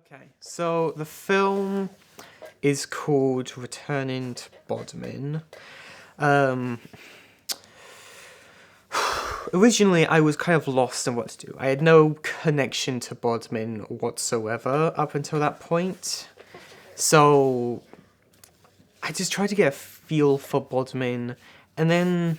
Okay, so the film is called Returning to Bodmin. Um, Originally, I was kind of lost on what to do. I had no connection to Bodmin whatsoever up until that point. So I just tried to get a feel for Bodmin, and then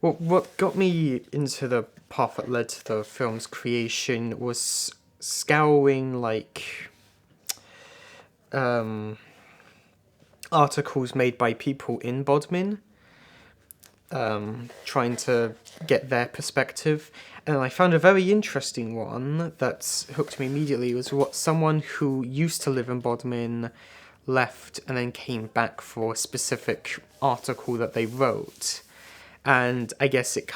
what got me into the path that led to the film's creation was scouring um, articles made by people in Bodmin, trying to get their perspective. And I found a very interesting one that hooked me immediately. It was what someone who used to live in Bodmin left and then came back for a specific article that they wrote. And I guess it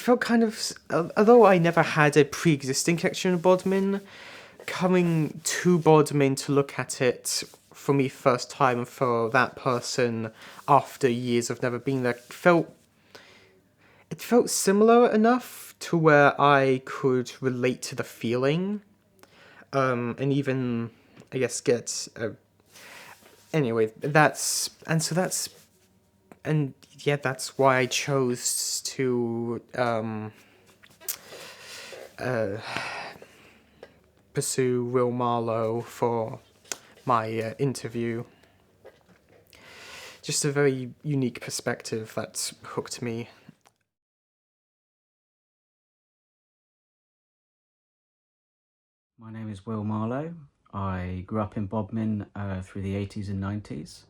felt kind of, although I never had a pre-existing connection to Bodmin, coming to Bodmin to look at it for me first time and for that person after years of never being there felt similar enough to where I could relate to the feeling, and even I guess get anyway. That's why I chose to pursue Will Marlow for my interview. Just a very unique perspective that hooked me. My name is Will Marlow. I grew up in Bodmin through the 80s and 90s.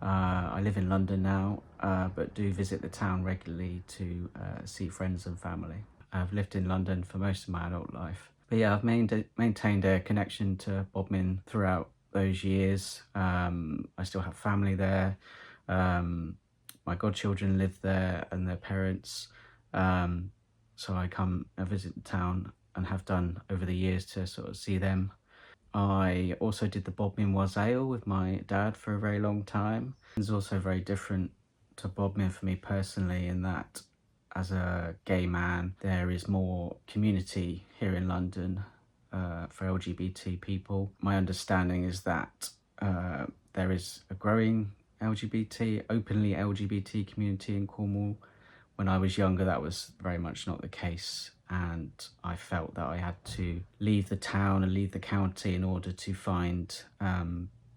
I live in London now, but do visit the town regularly to see friends and family. I've lived in London for most of my adult life. But yeah, I've maintained a connection to Bodmin throughout those years. I still have family there. My godchildren live there and their parents. So I come and visit the town and have done over the years to sort of see them. I also did the Bodmin Was Ale with my dad for a very long time. It's also very different to Bodmin for me personally in that as a gay man, there is more community here in London for LGBT people. My understanding is that there is a growing openly LGBT community in Cornwall. When I was younger, that was very much not the case, and I felt that I had to leave the town and leave the county in order to find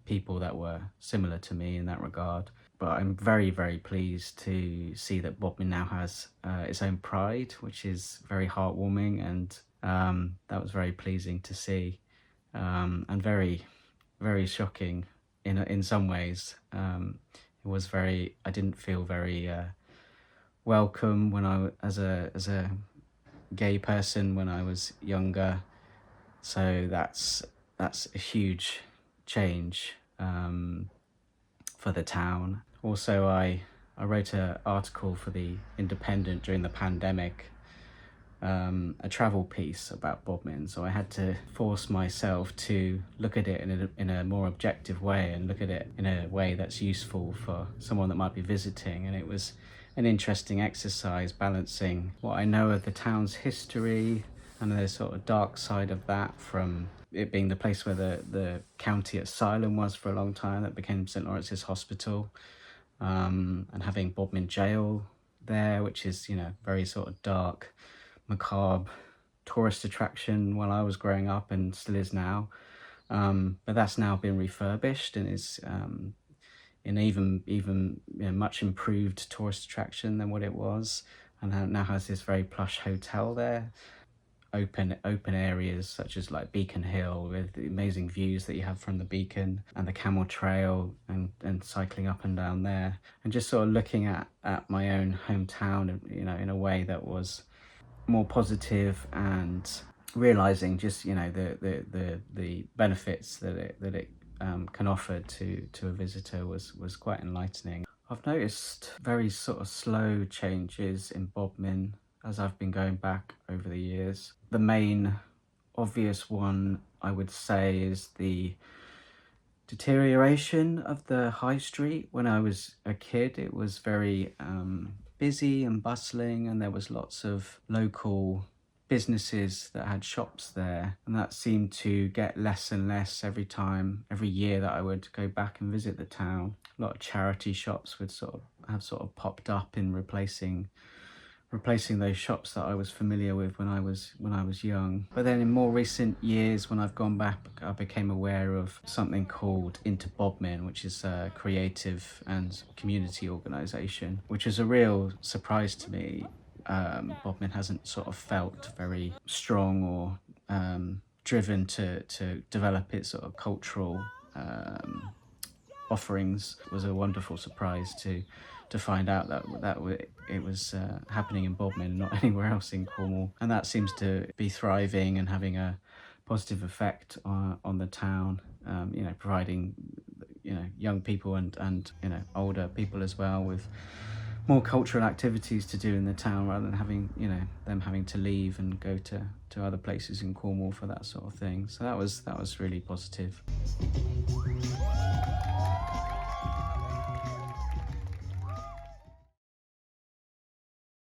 people that were similar to me in that regard. But I'm very, very pleased to see that Bodmin now has its own pride, which is very heartwarming, and that was very pleasing to see, and very, very shocking in some ways. It was I didn't feel very welcome when as a gay person when I was younger, so that's a huge change for the town. Also, I wrote an article for the Independent during the pandemic, a travel piece about Bodmin, so I had to force myself to look at it in a more objective way and look at it in a way that's useful for someone that might be visiting. And it was an interesting exercise balancing what I know of the town's history and the sort of dark side of that, from it being the place where the county asylum was for a long time that became St Lawrence's Hospital, and having Bodmin Jail there, which is, very sort of dark, macabre tourist attraction while I was growing up and still is now. But that's now been refurbished and is an even much improved tourist attraction than what it was, and now has this very plush hotel there. Open areas such as like Beacon Hill with the amazing views that you have from the beacon, and the camel trail, and cycling up and down there, and just sort of looking at my own hometown, in a way that was more positive, and realizing just the benefits that it can offer to a visitor was quite enlightening. I've noticed very sort of slow changes in Bodmin as I've been going back over the years. The main obvious one I would say is the deterioration of the high street. When I was a kid, it was very busy and bustling, and there was lots of local businesses that had shops there, and that seemed to get less and less every year that I would go back and visit the town. A lot of charity shops would have popped up in replacing those shops that I was familiar with when I was young. But then in more recent years, when I've gone back, I became aware of something called Into Bodmin, which is a creative and community organisation, which is a real surprise to me. Bodmin hasn't sort of felt very strong or driven to develop its sort of cultural offerings. It was a wonderful surprise to find out that it was happening in Bodmin, not anywhere else in Cornwall, and that seems to be thriving and having a positive effect on the town. Providing young people and older people as well with more cultural activities to do in the town, rather than having them having to leave and go to other places in Cornwall for that sort of thing. So that was really positive.